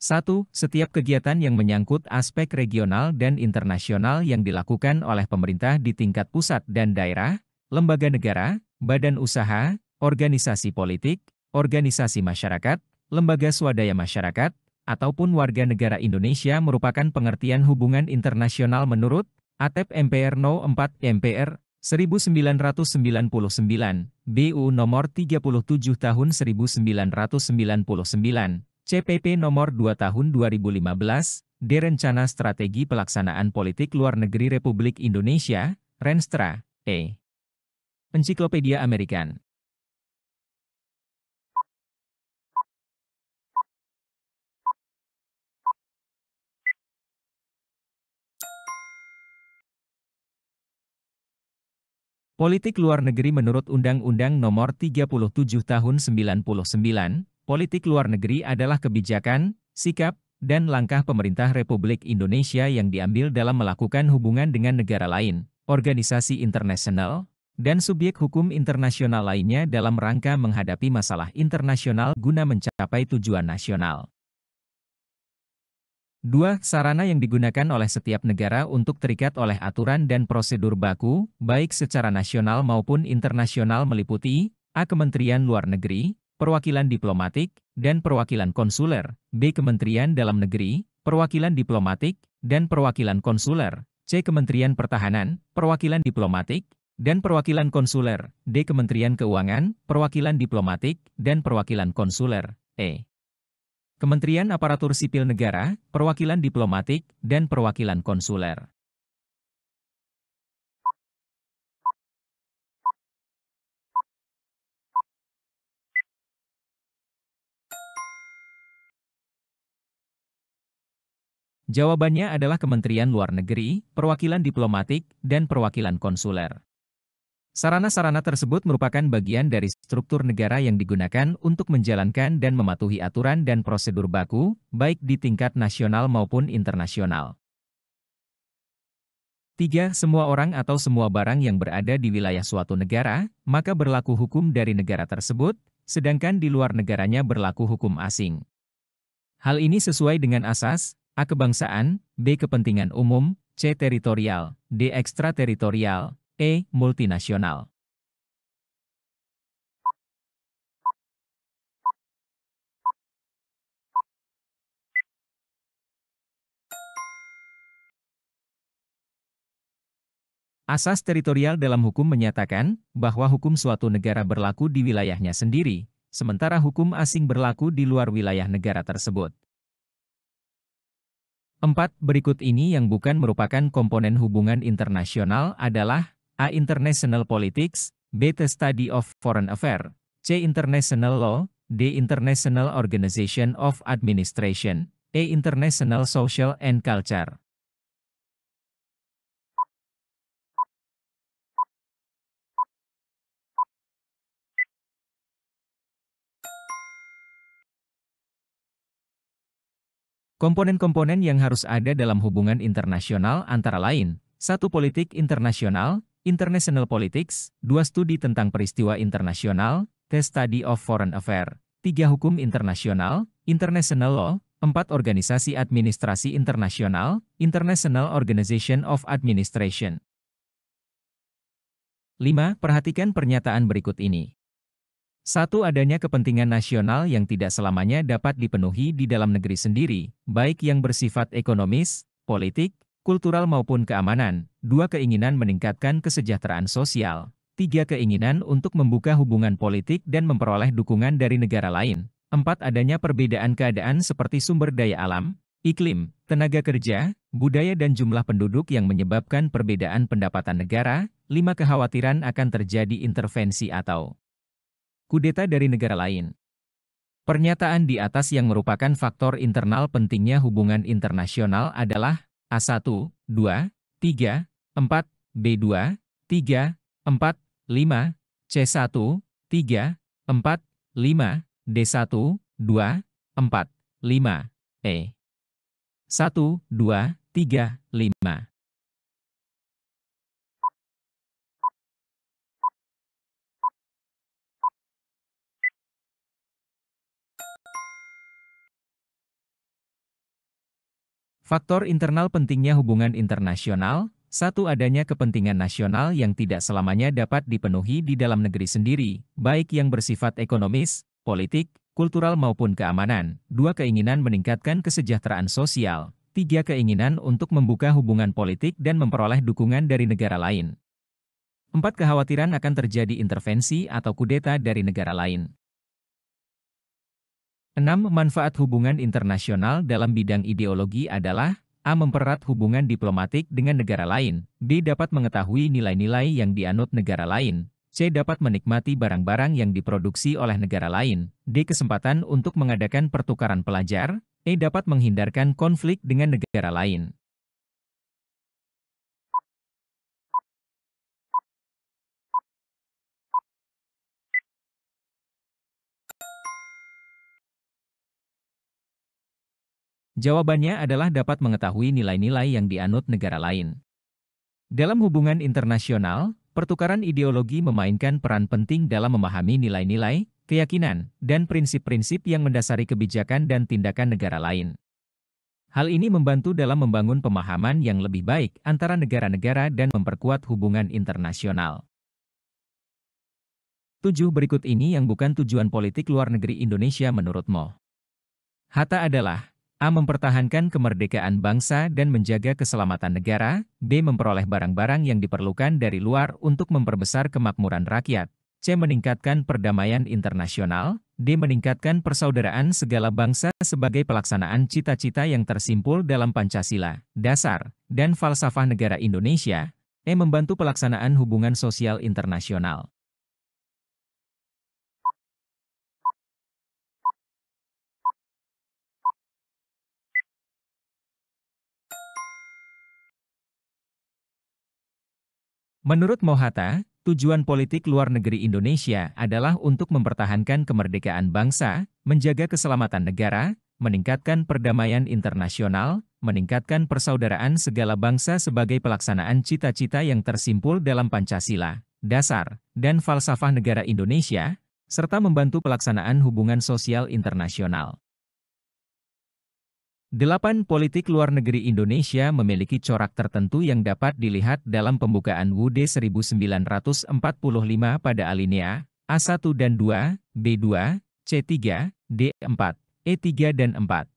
1. Setiap kegiatan yang menyangkut aspek regional dan internasional yang dilakukan oleh pemerintah di tingkat pusat dan daerah, lembaga negara, badan usaha, organisasi politik, organisasi masyarakat, lembaga swadaya masyarakat, ataupun warga negara Indonesia merupakan pengertian hubungan internasional menurut ATEP MPR No. 4 MPR 1999, BU nomor 37 tahun 1999, CPP nomor 2 tahun 2015, D. Rencana Strategi Pelaksanaan Politik Luar Negeri Republik Indonesia, Renstra, E. Ensiklopedia American. Politik luar negeri menurut Undang-Undang Nomor 37 Tahun 99, politik luar negeri adalah kebijakan, sikap, dan langkah pemerintah Republik Indonesia yang diambil dalam melakukan hubungan dengan negara lain, organisasi internasional, dan subjek hukum internasional lainnya dalam rangka menghadapi masalah internasional guna mencapai tujuan nasional. 2. Sarana yang digunakan oleh setiap negara untuk terikat oleh aturan dan prosedur baku, baik secara nasional maupun internasional meliputi A. Kementerian Luar Negeri, Perwakilan Diplomatik, dan Perwakilan Konsuler, B. Kementerian Dalam Negeri, Perwakilan Diplomatik, dan Perwakilan Konsuler, C. Kementerian Pertahanan, Perwakilan Diplomatik, dan Perwakilan Konsuler, D. Kementerian Keuangan, Perwakilan Diplomatik, dan Perwakilan Konsuler, E. Kementerian Aparatur Sipil Negara, Perwakilan Diplomatik, dan Perwakilan Konsuler. Jawabannya adalah Kementerian Luar Negeri, Perwakilan Diplomatik, dan Perwakilan Konsuler. Sarana-sarana tersebut merupakan bagian dari struktur negara yang digunakan untuk menjalankan dan mematuhi aturan dan prosedur baku, baik di tingkat nasional maupun internasional. 3. Semua orang atau semua barang yang berada di wilayah suatu negara, maka berlaku hukum dari negara tersebut, sedangkan di luar negaranya berlaku hukum asing. Hal ini sesuai dengan asas, A. Kebangsaan, B. Kepentingan umum, C. Teritorial, D. Ekstrateritorial, E. Multinasional. Asas teritorial dalam hukum menyatakan bahwa hukum suatu negara berlaku di wilayahnya sendiri, sementara hukum asing berlaku di luar wilayah negara tersebut. 4. Berikut ini yang bukan merupakan komponen hubungan internasional adalah A. International Politics, B. The Study of Foreign Affairs, C. International Law, D. International Organization of Administration, E. International Social and Culture. Komponen-komponen yang harus ada dalam hubungan internasional antara lain, 1. Politik internasional, International Politics, 2. Studi tentang peristiwa internasional, The Study of Foreign Affairs, 3. Hukum internasional, International Law, 4. Organisasi administrasi internasional, International Organization of Administration. 5. Perhatikan pernyataan berikut ini. 1. Adanya kepentingan nasional yang tidak selamanya dapat dipenuhi di dalam negeri sendiri, baik yang bersifat ekonomis, politik, kultural maupun keamanan. 2. Keinginan meningkatkan kesejahteraan sosial. 3. Keinginan untuk membuka hubungan politik dan memperoleh dukungan dari negara lain. 4. Adanya perbedaan keadaan seperti sumber daya alam, iklim, tenaga kerja, budaya dan jumlah penduduk yang menyebabkan perbedaan pendapatan negara. 5. Kekhawatiran akan terjadi intervensi atau kudeta dari negara lain. Pernyataan di atas yang merupakan faktor internal pentingnya hubungan internasional adalah A1, 2, 3, 4, B2, 3, 4, 5, C1, 3, 4, 5, D1, 2, 4, 5, E. 1, 2, 3, 5. Faktor internal pentingnya hubungan internasional, satu adanya kepentingan nasional yang tidak selamanya dapat dipenuhi di dalam negeri sendiri, baik yang bersifat ekonomis, politik, kultural maupun keamanan. Dua keinginan meningkatkan kesejahteraan sosial. Tiga keinginan untuk membuka hubungan politik dan memperoleh dukungan dari negara lain. Empat kekhawatiran akan terjadi intervensi atau kudeta dari negara lain. 6. Manfaat hubungan internasional dalam bidang ideologi adalah A. Mempererat hubungan diplomatik dengan negara lain. B. Dapat mengetahui nilai-nilai yang dianut negara lain. C. Dapat menikmati barang-barang yang diproduksi oleh negara lain. D. Kesempatan untuk mengadakan pertukaran pelajar. E. Dapat menghindarkan konflik dengan negara lain. Jawabannya adalah dapat mengetahui nilai-nilai yang dianut negara lain. Dalam hubungan internasional, pertukaran ideologi memainkan peran penting dalam memahami nilai-nilai, keyakinan, dan prinsip-prinsip yang mendasari kebijakan dan tindakan negara lain. Hal ini membantu dalam membangun pemahaman yang lebih baik antara negara-negara dan memperkuat hubungan internasional. 7. Berikut ini yang bukan tujuan politik luar negeri Indonesia menurutmu. Hatta adalah A. Mempertahankan kemerdekaan bangsa dan menjaga keselamatan negara. B. Memperoleh barang-barang yang diperlukan dari luar untuk memperbesar kemakmuran rakyat. C. Meningkatkan perdamaian internasional. D. Meningkatkan persaudaraan segala bangsa sebagai pelaksanaan cita-cita yang tersimpul dalam Pancasila, dasar, dan falsafah negara Indonesia. E. Membantu pelaksanaan hubungan sosial internasional. Menurut Mohatta, tujuan politik luar negeri Indonesia adalah untuk mempertahankan kemerdekaan bangsa, menjaga keselamatan negara, meningkatkan perdamaian internasional, meningkatkan persaudaraan segala bangsa sebagai pelaksanaan cita-cita yang tersimpul dalam Pancasila, dasar, dan falsafah negara Indonesia, serta membantu pelaksanaan hubungan sosial internasional. 8. Politik luar negeri Indonesia memiliki corak tertentu yang dapat dilihat dalam pembukaan WUD 1945 pada alinea A1 dan 2, B2, C3, D4, E3 dan 4.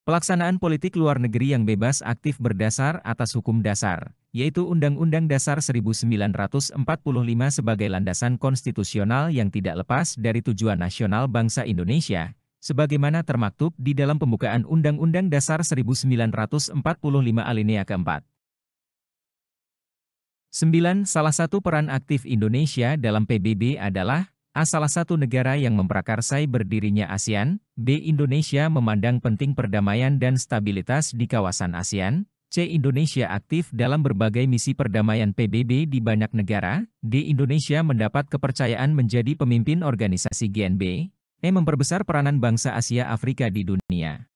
Pelaksanaan politik luar negeri yang bebas aktif berdasar atas hukum dasar, yaitu Undang-Undang Dasar 1945 sebagai landasan konstitusional yang tidak lepas dari tujuan nasional bangsa Indonesia, sebagaimana termaktub di dalam pembukaan Undang-Undang Dasar 1945 alinea keempat. 9. Salah satu peran aktif Indonesia dalam PBB adalah A. Salah satu negara yang memprakarsai berdirinya ASEAN. B. Indonesia memandang penting perdamaian dan stabilitas di kawasan ASEAN. C. Indonesia aktif dalam berbagai misi perdamaian PBB di banyak negara. D. Indonesia mendapat kepercayaan menjadi pemimpin organisasi GNB. E. Memperbesar peranan bangsa Asia Afrika di dunia.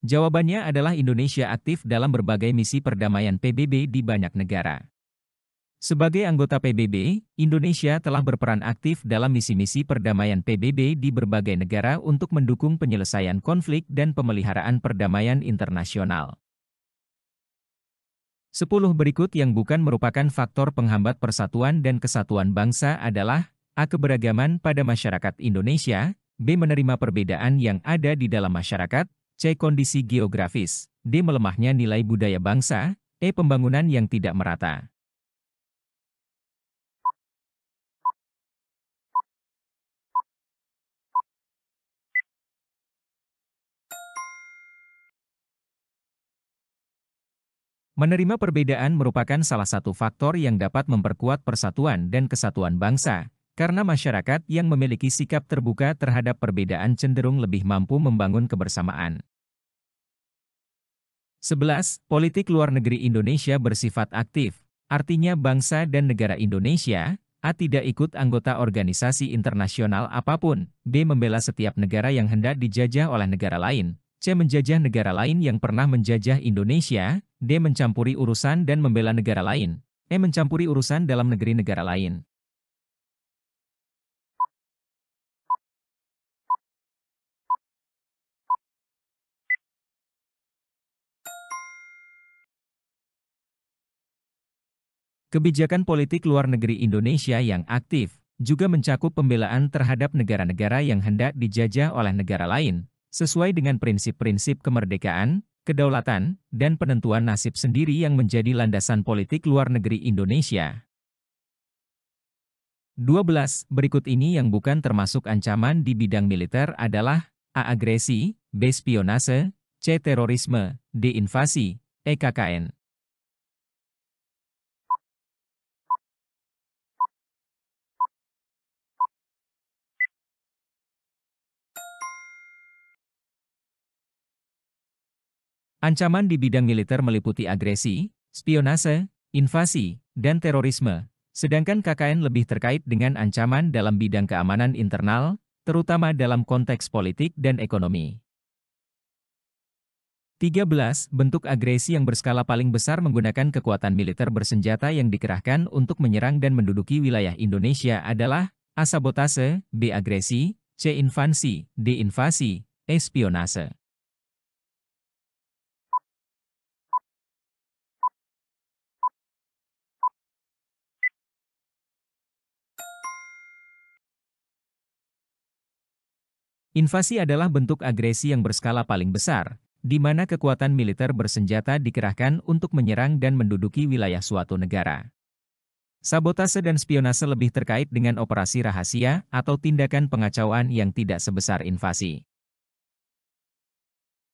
Jawabannya adalah Indonesia aktif dalam berbagai misi perdamaian PBB di banyak negara. Sebagai anggota PBB, Indonesia telah berperan aktif dalam misi-misi perdamaian PBB di berbagai negara untuk mendukung penyelesaian konflik dan pemeliharaan perdamaian internasional. 10 berikut yang bukan merupakan faktor penghambat persatuan dan kesatuan bangsa adalah A. Keberagaman pada masyarakat Indonesia. B. Menerima perbedaan yang ada di dalam masyarakat. C. Kondisi geografis. D. Melemahnya nilai budaya bangsa. E. Pembangunan yang tidak merata. Menerima perbedaan merupakan salah satu faktor yang dapat memperkuat persatuan dan kesatuan bangsa, karena masyarakat yang memiliki sikap terbuka terhadap perbedaan cenderung lebih mampu membangun kebersamaan. 11. Politik luar negeri Indonesia bersifat aktif, Artinya bangsa dan negara Indonesia, A. Tidak ikut anggota organisasi internasional apapun, B. Membela setiap negara yang hendak dijajah oleh negara lain, C. Menjajah negara lain yang pernah menjajah Indonesia, D. Mencampuri urusan dan membela negara lain, E. Mencampuri urusan dalam negeri negara lain. Kebijakan politik luar negeri Indonesia yang aktif juga mencakup pembelaan terhadap negara-negara yang hendak dijajah oleh negara lain, sesuai dengan prinsip-prinsip kemerdekaan, kedaulatan, dan penentuan nasib sendiri yang menjadi landasan politik luar negeri Indonesia. 12. Berikut ini yang bukan termasuk ancaman di bidang militer adalah A. Agresi, B. Spionase, C. Terorisme, D. Invasi, E. KKN. Ancaman di bidang militer meliputi agresi, spionase, invasi, dan terorisme, sedangkan KKN lebih terkait dengan ancaman dalam bidang keamanan internal, terutama dalam konteks politik dan ekonomi. 13. Bentuk agresi yang berskala paling besar menggunakan kekuatan militer bersenjata yang dikerahkan untuk menyerang dan menduduki wilayah Indonesia adalah A. Sabotase, B. Agresi, C. Invasi, D. Invasi, E. Spionase. Invasi adalah bentuk agresi yang berskala paling besar, di mana kekuatan militer bersenjata dikerahkan untuk menyerang dan menduduki wilayah suatu negara. Sabotase dan spionase lebih terkait dengan operasi rahasia atau tindakan pengacauan yang tidak sebesar invasi.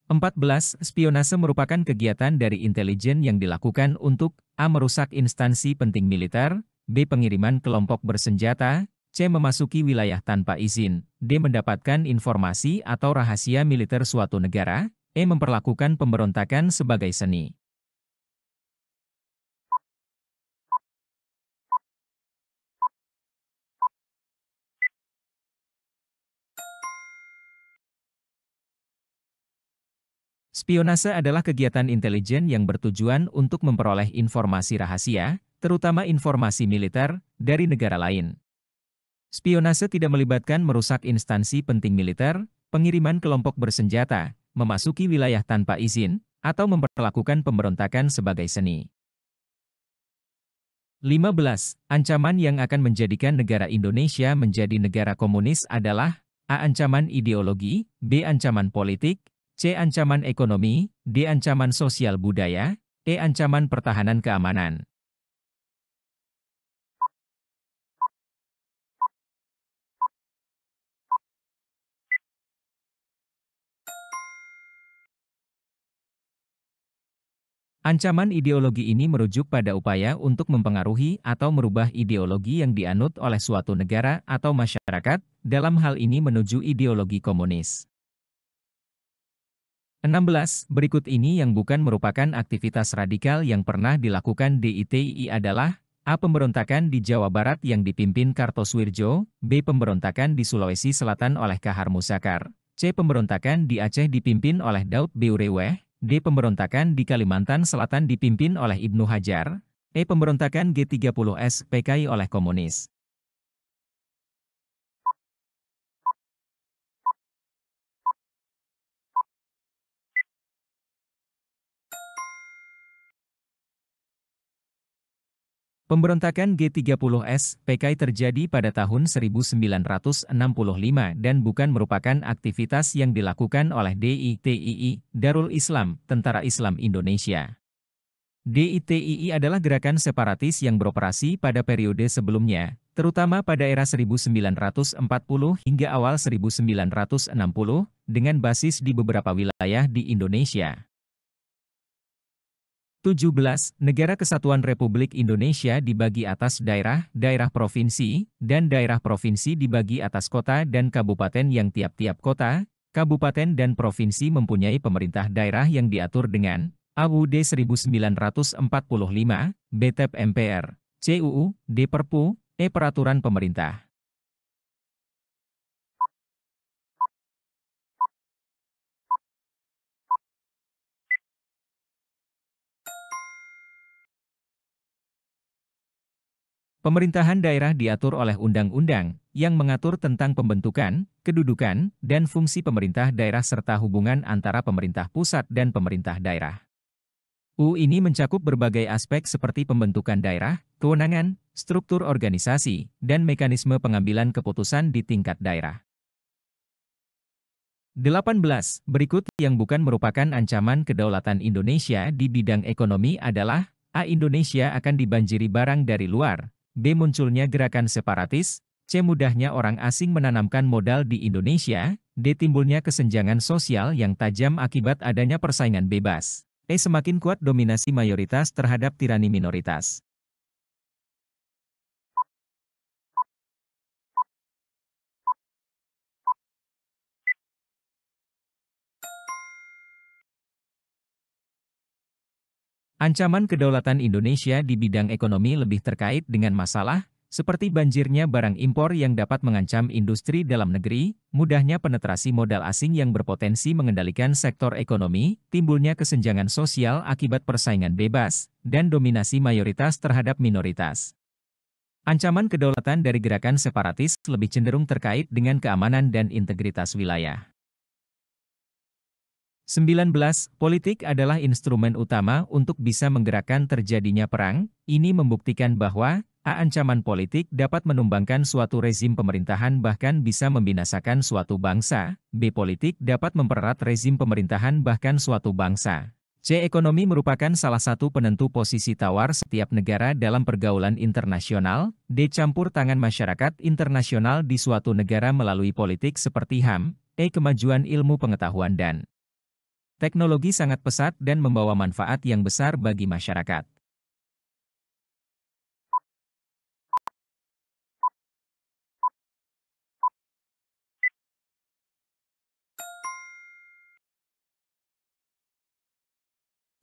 14. Spionase merupakan kegiatan dari intelijen yang dilakukan untuk A. Merusak instansi penting militer, B. Pengiriman kelompok bersenjata, C. Memasuki wilayah tanpa izin, D. Mendapatkan informasi atau rahasia militer suatu negara, E. Memperlakukan pemberontakan sebagai seni. Spionase adalah kegiatan intelijen yang bertujuan untuk memperoleh informasi rahasia, terutama informasi militer, dari negara lain. Spionase tidak melibatkan merusak instansi penting militer, pengiriman kelompok bersenjata, memasuki wilayah tanpa izin, atau memperlakukan pemberontakan sebagai seni. 15. Ancaman yang akan menjadikan negara Indonesia menjadi negara komunis adalah A. Ancaman ideologi, B. Ancaman politik, C. Ancaman ekonomi, D. Ancaman sosial budaya, E. Ancaman pertahanan keamanan. Ancaman ideologi ini merujuk pada upaya untuk mempengaruhi atau merubah ideologi yang dianut oleh suatu negara atau masyarakat, dalam hal ini menuju ideologi komunis. 16. Berikut ini yang bukan merupakan aktivitas radikal yang pernah dilakukan DITI adalah A. Pemberontakan di Jawa Barat yang dipimpin Kartosuwirjo, B. Pemberontakan di Sulawesi Selatan oleh Kahar Musakar, C. Pemberontakan di Aceh dipimpin oleh Daud Beureweh, D. Pemberontakan di Kalimantan Selatan dipimpin oleh Ibnu Hajar, E. Pemberontakan G30S PKI oleh komunis. Pemberontakan G30S PKI terjadi pada tahun 1965 dan bukan merupakan aktivitas yang dilakukan oleh DITII, Darul Islam, Tentara Islam Indonesia. DITII adalah gerakan separatis yang beroperasi pada periode sebelumnya, terutama pada era 1940 hingga awal 1960, dengan basis di beberapa wilayah di Indonesia. 17. Negara Kesatuan Republik Indonesia dibagi atas daerah, daerah provinsi, dan daerah provinsi dibagi atas kota dan kabupaten yang tiap-tiap kota, kabupaten dan provinsi mempunyai pemerintah daerah yang diatur dengan AUD 1945, BTEP MPR, CUU, D Perpu, E Peraturan Pemerintah. Pemerintahan daerah diatur oleh undang-undang yang mengatur tentang pembentukan, kedudukan, dan fungsi pemerintah daerah serta hubungan antara pemerintah pusat dan pemerintah daerah. UU ini mencakup berbagai aspek seperti pembentukan daerah, kewenangan, struktur organisasi, dan mekanisme pengambilan keputusan di tingkat daerah. 18. Berikut yang bukan merupakan ancaman kedaulatan Indonesia di bidang ekonomi adalah: A. Indonesia akan dibanjiri barang dari luar. B. Munculnya gerakan separatis. C. Mudahnya orang asing menanamkan modal di Indonesia. D. Timbulnya kesenjangan sosial yang tajam akibat adanya persaingan bebas. E. Semakin kuat dominasi mayoritas terhadap tirani minoritas. Ancaman kedaulatan Indonesia di bidang ekonomi lebih terkait dengan masalah seperti banjirnya barang impor yang dapat mengancam industri dalam negeri, mudahnya penetrasi modal asing yang berpotensi mengendalikan sektor ekonomi, timbulnya kesenjangan sosial akibat persaingan bebas, dan dominasi mayoritas terhadap minoritas. Ancaman kedaulatan dari gerakan separatis lebih cenderung terkait dengan keamanan dan integritas wilayah. 19. Politik adalah instrumen utama untuk bisa menggerakkan terjadinya perang. Ini membuktikan bahwa A. Ancaman politik dapat menumbangkan suatu rezim pemerintahan bahkan bisa membinasakan suatu bangsa. B. Politik dapat mempererat rezim pemerintahan bahkan suatu bangsa. C. Ekonomi merupakan salah satu penentu posisi tawar setiap negara dalam pergaulan internasional. D. Campur tangan masyarakat internasional di suatu negara melalui politik seperti HAM. E. Kemajuan ilmu pengetahuan dan teknologi sangat pesat dan membawa manfaat yang besar bagi masyarakat.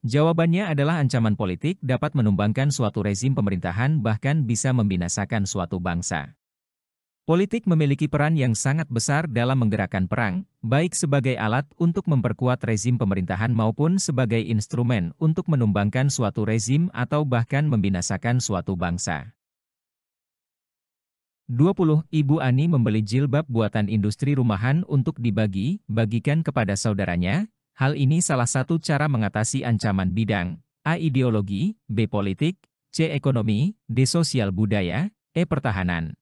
Jawabannya adalah ancaman politik dapat menumbangkan suatu rezim pemerintahan bahkan bisa membinasakan suatu bangsa. Politik memiliki peran yang sangat besar dalam menggerakkan perang, baik sebagai alat untuk memperkuat rezim pemerintahan maupun sebagai instrumen untuk menumbangkan suatu rezim atau bahkan membinasakan suatu bangsa. 20. Ibu Ani membeli jilbab buatan industri rumahan untuk dibagi-bagikan kepada saudaranya. Hal ini salah satu cara mengatasi ancaman bidang A. Ideologi, B. Politik, C. Ekonomi, D. Sosial budaya, E. Pertahanan.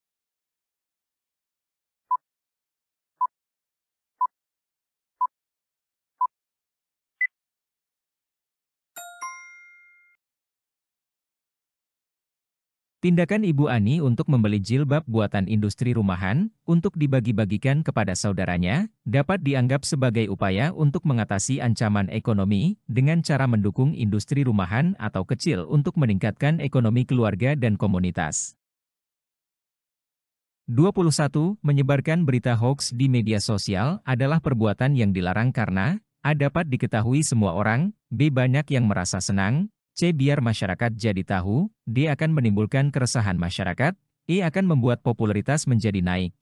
Tindakan Ibu Ani untuk membeli jilbab buatan industri rumahan untuk dibagi-bagikan kepada saudaranya dapat dianggap sebagai upaya untuk mengatasi ancaman ekonomi dengan cara mendukung industri rumahan atau kecil untuk meningkatkan ekonomi keluarga dan komunitas. 21. Menyebarkan berita hoaks di media sosial adalah perbuatan yang dilarang karena A. Dapat diketahui semua orang, B. Banyak yang merasa senang, C. Biar masyarakat jadi tahu, D. Akan menimbulkan keresahan masyarakat, E. Akan membuat popularitas menjadi naik.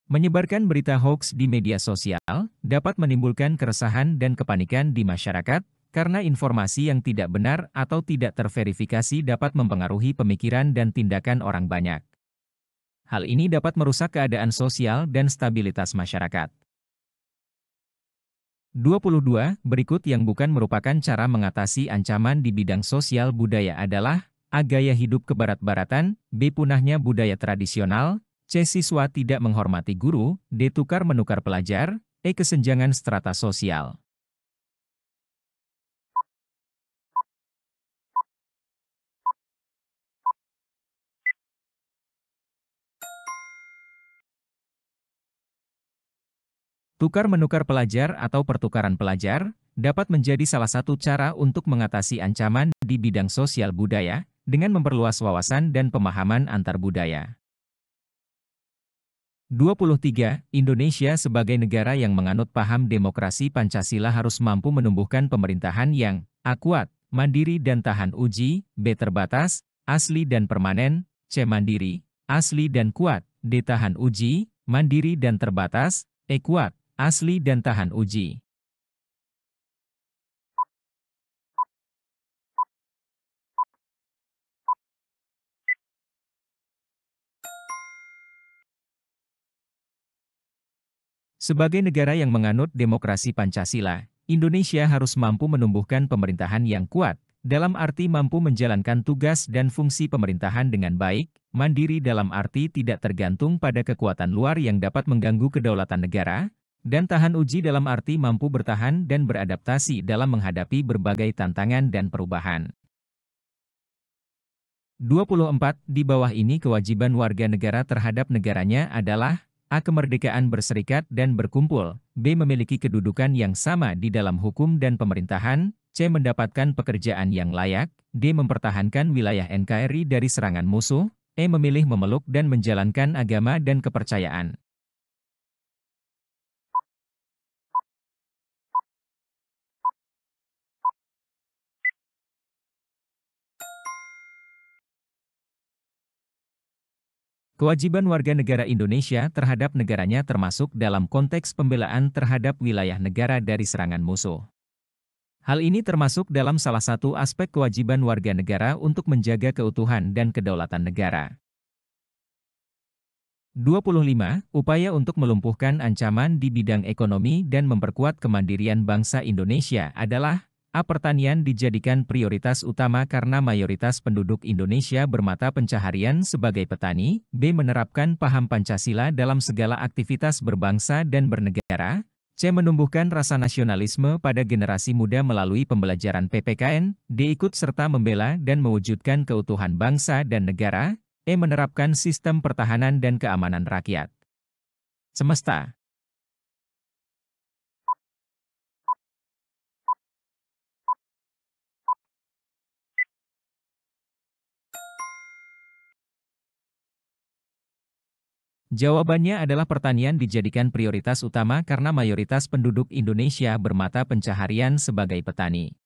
Menyebarkan berita hoaks di media sosial dapat menimbulkan keresahan dan kepanikan di masyarakat, karena informasi yang tidak benar atau tidak terverifikasi dapat mempengaruhi pemikiran dan tindakan orang banyak. Hal ini dapat merusak keadaan sosial dan stabilitas masyarakat. 22. Berikut yang bukan merupakan cara mengatasi ancaman di bidang sosial budaya adalah A. Gaya hidup kebarat-baratan, B. Punahnya budaya tradisional, C. Siswa tidak menghormati guru, D. Tukar-menukar pelajar, E. Kesenjangan strata sosial. Tukar-menukar pelajar atau pertukaran pelajar dapat menjadi salah satu cara untuk mengatasi ancaman di bidang sosial budaya, dengan memperluas wawasan dan pemahaman antar budaya. 23. Indonesia sebagai negara yang menganut paham demokrasi Pancasila harus mampu menumbuhkan pemerintahan yang A. Kuat, mandiri dan tahan uji, B. Terbatas, asli dan permanen, C. Mandiri, asli dan kuat, D. Tahan uji, mandiri dan terbatas, E. Kuat, asli dan tahan uji. Sebagai negara yang menganut demokrasi Pancasila, Indonesia harus mampu menumbuhkan pemerintahan yang kuat, dalam arti mampu menjalankan tugas dan fungsi pemerintahan dengan baik, mandiri dalam arti tidak tergantung pada kekuatan luar yang dapat mengganggu kedaulatan negara, dan tahan uji dalam arti mampu bertahan dan beradaptasi dalam menghadapi berbagai tantangan dan perubahan. 24. Di bawah ini kewajiban warga negara terhadap negaranya adalah A. Kemerdekaan berserikat dan berkumpul, B. Memiliki kedudukan yang sama di dalam hukum dan pemerintahan, C. Mendapatkan pekerjaan yang layak, D. Mempertahankan wilayah NKRI dari serangan musuh, E. Memilih memeluk dan menjalankan agama dan kepercayaan. Kewajiban warga negara Indonesia terhadap negaranya termasuk dalam konteks pembelaan terhadap wilayah negara dari serangan musuh. Hal ini termasuk dalam salah satu aspek kewajiban warga negara untuk menjaga keutuhan dan kedaulatan negara. 25. Upaya untuk melumpuhkan ancaman di bidang ekonomi dan memperkuat kemandirian bangsa Indonesia adalah A. Pertanian dijadikan prioritas utama karena mayoritas penduduk Indonesia bermata pencaharian sebagai petani, B. Menerapkan paham Pancasila dalam segala aktivitas berbangsa dan bernegara, C. Menumbuhkan rasa nasionalisme pada generasi muda melalui pembelajaran PPKN, D. Ikut serta membela dan mewujudkan keutuhan bangsa dan negara, E. Menerapkan sistem pertahanan dan keamanan rakyat. Semesta. Jawabannya adalah pertanian dijadikan prioritas utama karena mayoritas penduduk Indonesia bermata pencaharian sebagai petani.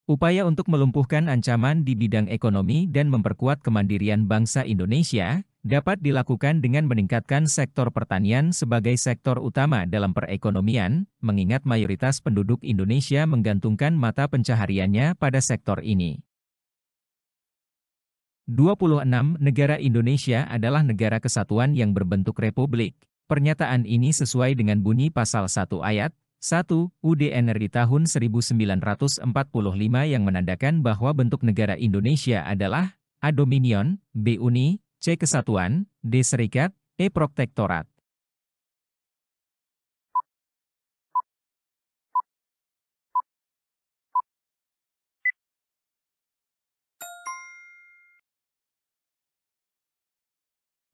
Upaya untuk melumpuhkan ancaman di bidang ekonomi dan memperkuat kemandirian bangsa Indonesia dapat dilakukan dengan meningkatkan sektor pertanian sebagai sektor utama dalam perekonomian, mengingat mayoritas penduduk Indonesia menggantungkan mata pencahariannya pada sektor ini. 26. Negara Indonesia adalah negara kesatuan yang berbentuk republik. Pernyataan ini sesuai dengan bunyi pasal 1 ayat 1 UUD RI tahun 1945 yang menandakan bahwa bentuk negara Indonesia adalah A. Dominion, B. Uni, C. Kesatuan, D. Serikat, E. Protektorat.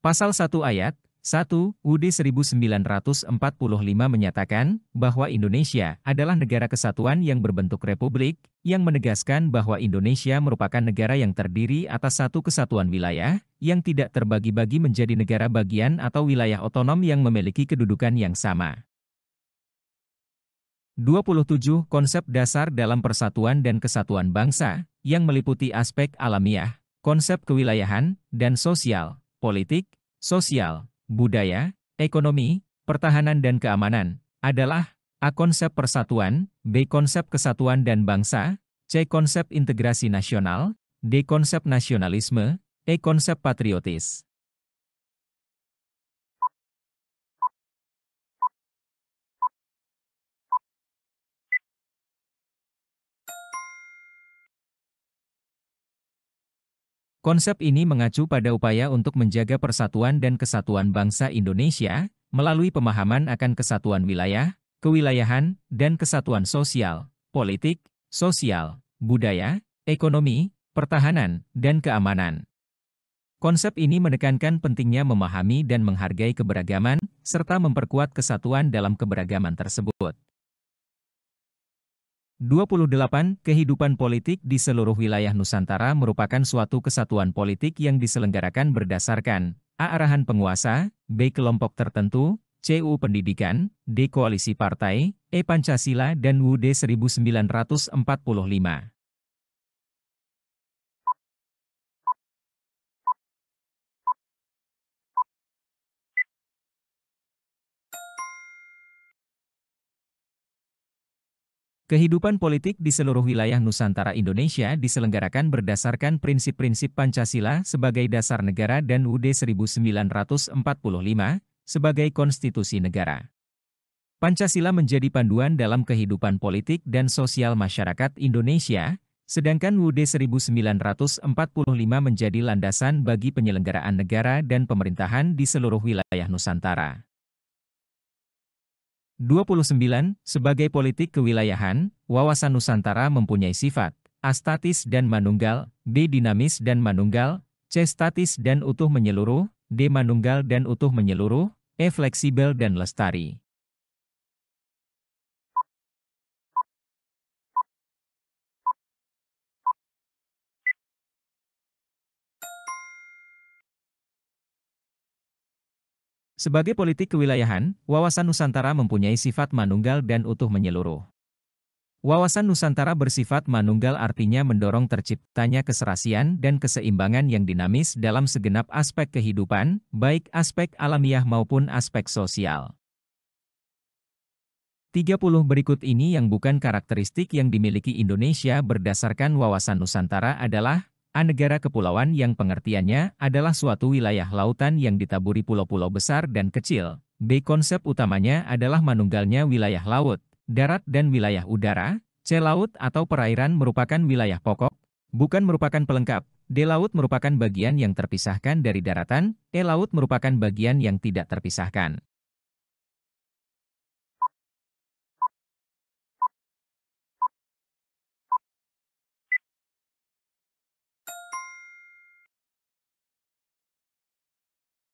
Pasal 1 ayat 1 UUD 1945 menyatakan bahwa Indonesia adalah negara kesatuan yang berbentuk republik, yang menegaskan bahwa Indonesia merupakan negara yang terdiri atas satu kesatuan wilayah, yang tidak terbagi-bagi menjadi negara bagian atau wilayah otonom yang memiliki kedudukan yang sama. 27. Konsep dasar dalam persatuan dan kesatuan bangsa, yang meliputi aspek alamiah, konsep kewilayahan, dan sosial, politik, sosial, budaya, ekonomi, pertahanan dan keamanan, adalah A. Konsep persatuan, B. Konsep kesatuan dan bangsa, C. Konsep integrasi nasional, D. Konsep nasionalisme, E. Konsep patriotis. Konsep ini mengacu pada upaya untuk menjaga persatuan dan kesatuan bangsa Indonesia, melalui pemahaman akan kesatuan wilayah, kewilayahan, dan kesatuan sosial, politik, sosial, budaya, ekonomi, pertahanan, dan keamanan. Konsep ini menekankan pentingnya memahami dan menghargai keberagaman, serta memperkuat kesatuan dalam keberagaman tersebut. 28. Kehidupan politik di seluruh wilayah Nusantara merupakan suatu kesatuan politik yang diselenggarakan berdasarkan A. Arahan penguasa, B. Kelompok tertentu, C. Pendidikan, D. Koalisi partai, E. Pancasila dan UUD 1945. Kehidupan politik di seluruh wilayah Nusantara Indonesia diselenggarakan berdasarkan prinsip-prinsip Pancasila sebagai dasar negara dan UUD 1945 sebagai konstitusi negara. Pancasila menjadi panduan dalam kehidupan politik dan sosial masyarakat Indonesia, sedangkan UUD 1945 menjadi landasan bagi penyelenggaraan negara dan pemerintahan di seluruh wilayah Nusantara. 29. Sebagai politik kewilayahan, wawasan Nusantara mempunyai sifat A. Statis dan manunggal, B. Dinamis dan manunggal, C. Statis dan utuh menyeluruh, D. Manunggal dan utuh menyeluruh, E. Fleksibel dan lestari. Sebagai politik kewilayahan, wawasan Nusantara mempunyai sifat manunggal dan utuh menyeluruh. Wawasan Nusantara bersifat manunggal artinya mendorong terciptanya keserasian dan keseimbangan yang dinamis dalam segenap aspek kehidupan, baik aspek alamiah maupun aspek sosial. 30 berikut ini yang bukan karakteristik yang dimiliki Indonesia berdasarkan wawasan Nusantara adalah A. Negara kepulauan yang pengertiannya adalah suatu wilayah lautan yang ditaburi pulau-pulau besar dan kecil. B. Konsep utamanya adalah manunggalnya wilayah laut, darat dan wilayah udara. C. Laut atau perairan merupakan wilayah pokok, bukan merupakan pelengkap. D. Laut merupakan bagian yang terpisahkan dari daratan. E. Laut merupakan bagian yang tidak terpisahkan.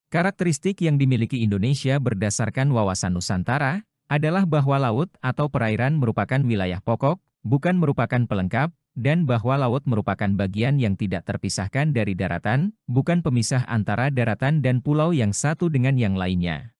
Karakteristik yang dimiliki Indonesia berdasarkan wawasan Nusantara adalah bahwa laut atau perairan merupakan wilayah pokok, bukan merupakan pelengkap, dan bahwa laut merupakan bagian yang tidak terpisahkan dari daratan, bukan pemisah antara daratan dan pulau yang satu dengan yang lainnya.